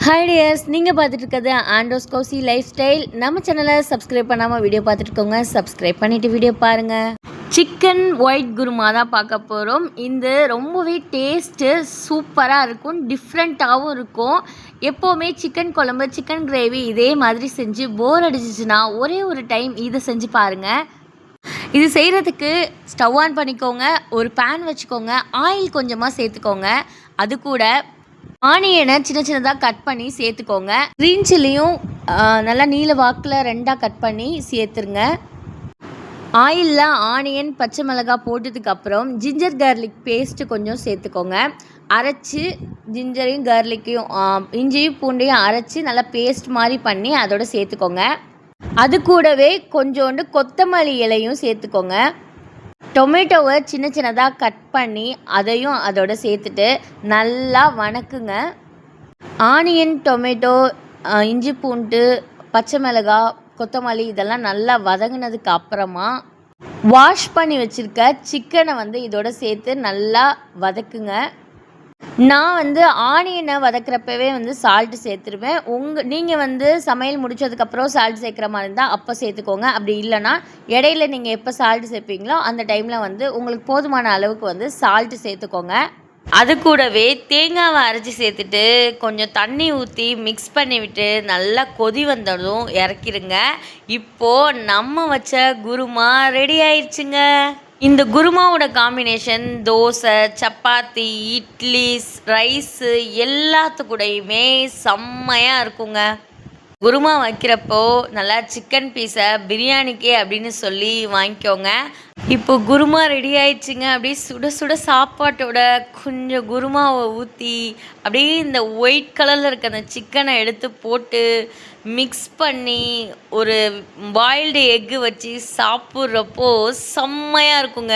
Hi tears, நீங்கள் பார்த்துட்டு இருக்கிறது ஆண்டோஸ் கோசி லைஃப் ஸ்டைல். நம்ம சேனலை சப்ஸ்கிரைப் பண்ணாமல் வீடியோ பார்த்துட்டு இருக்கோங்க. சப்ஸ்கிரைப் பண்ணிவிட்டு வீடியோ பாருங்கள். சிக்கன் ஒயிட் குருமா தான் பார்க்க போகிறோம். இந்த ரொம்பவே டேஸ்ட்டு சூப்பராக இருக்கும், டிஃப்ரெண்ட்டாகவும் இருக்கும். எப்போவுமே சிக்கன் குழம்பு, சிக்கன் கிரேவி இதே மாதிரி செஞ்சு போர் அடிச்சிச்சுன்னா ஒரே ஒரு டைம் இதை செஞ்சு பாருங்கள். இது செய்கிறதுக்கு ஸ்டவ் ஆன் பண்ணிக்கோங்க, ஒரு பேன் வச்சுக்கோங்க, ஆயில் கொஞ்சமாக சேர்த்துக்கோங்க. அது கூட ஆனியனை சின்ன சின்னதாக கட் பண்ணி சேர்த்துக்கோங்க. க்ரீன் சில்லியும் நல்லா நீல வாக்கில் ரெண்டாக கட் பண்ணி சேர்த்துருங்க. ஆயிலில் ஆனியன், பச்சை மிளகாய் போட்டதுக்கப்புறம் ஜிஞ்சர் கார்லிக் பேஸ்ட்டு கொஞ்சம் சேர்த்துக்கோங்க. அரைச்சி ஜிஞ்சரையும் கார்லிக்கையும் இஞ்சியும் பூண்டையும் அரைச்சி நல்லா பேஸ்ட் மாதிரி பண்ணி அதோட சேர்த்துக்கோங்க. அது கூடவே கொஞ்சோண்டு கொத்தமல்லி இலையும் சேர்த்துக்கோங்க. டொமேட்டோவை சின்ன சின்னதாக கட் பண்ணி அதையும் அதோட சேர்த்துட்டு நல்லா வணக்குங்க. ஆனியன், டொமேட்டோ, இஞ்சி பூண்டு, பச்சை மிளகாய், கொத்தமல்லி இதெல்லாம் நல்லா வதங்கினதுக்கு அப்புறமா வாஷ் பண்ணி வச்சுருக்க சிக்கனை இதோட சேர்த்து நல்லா வதக்குங்க. நான் ஆனியனை வதக்கிறப்பவே சால்ட்டு சேர்த்துருவேன். நீங்கள் சமையல் முடித்ததுக்கப்புறம் சால்ட் சேர்க்குற மாதிரி இருந்தால் அப்போ சேர்த்துக்கோங்க. அப்படி இல்லைன்னா இடையில நீங்கள் எப்போ சால்ட்டு சேர்ப்பீங்களோ அந்த டைமில் உங்களுக்கு போதுமான அளவுக்கு சால்ட்டு சேர்த்துக்கோங்க. அது கூடவே தேங்காவை அரைச்சி சேர்த்துட்டு கொஞ்சம் தண்ணி ஊற்றி மிக்ஸ் பண்ணி விட்டு நல்லா கொதி வந்ததும் இறக்கிடுங்க. இப்போது நம்ம வச்ச குருமா ரெடி ஆயிடுச்சுங்க. இந்த குருமாவோட காம்பினேஷன் தோசை, சப்பாத்தி, இட்லி, ரைஸு எல்லாத்துக்கூடையுமே செம்மையாக இருக்குங்க. குருமா வைக்கிறப்போ நல்லா சிக்கன் பீஸை பிரியாணிக்கே அப்படின்னு சொல்லி வாங்கிக்கோங்க. இப்போ குருமா ரெடி ஆயிடுச்சுங்க. அப்படியே சுட சுட சாப்பாட்டோட கொஞ்சம் குருமாவை ஊற்றி அப்படியே இந்த ஒயிட் கலரில் இருக்க அந்த சிக்கனை எடுத்து போட்டு மிக்ஸ் பண்ணி ஒரு பாயில்டு எக்கு வச்சு சாப்பிட்றப்போ செம்மையாக இருக்குங்க.